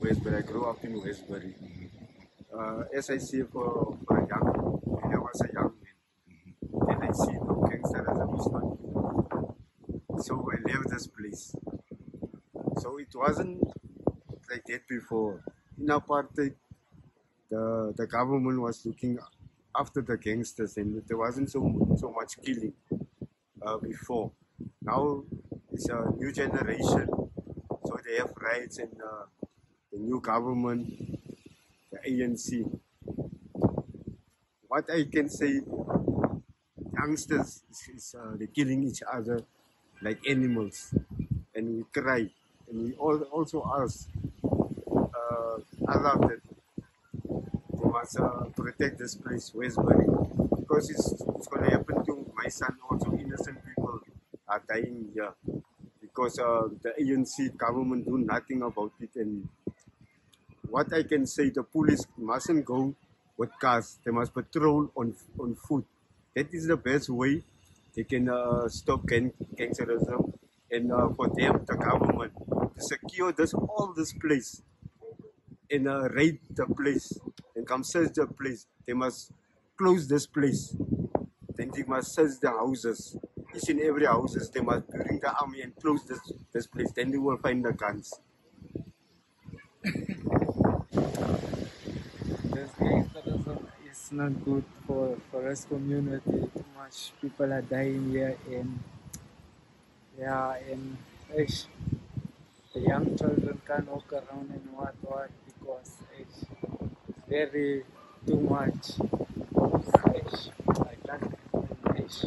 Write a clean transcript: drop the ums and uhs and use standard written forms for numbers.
Westbury. I grew up in Westbury. As I see for a young, when I was a young man, then I see no gangsterism is not. So I left this place. So it wasn't like that before. In apartheid, the government was looking after the gangsters, and there wasn't so much killing before. Now it's a new generation, so they have rights, and the new government, the ANC. What I can say, youngsters is they killing each other like animals, and we cry, and we also ask Allah that they must protect this place, Westbury, because it's going to happen to my son also. Innocent people are dying here because the ANC government do nothing about it. And what I can say, the police mustn't go with cars. They must patrol on foot. That is the best way they can stop gangsterism. And for them, the government, to secure all this place and raid the place and come search the place. They must close this place. Then they must search the houses. Each and every houses, they must bring the army and close this place. Then they will find the guns. This gangsterism is not good for us community. Too much people are dying here and ish, the young children can't walk around and what because it's very too much. Ish, like that. Ish.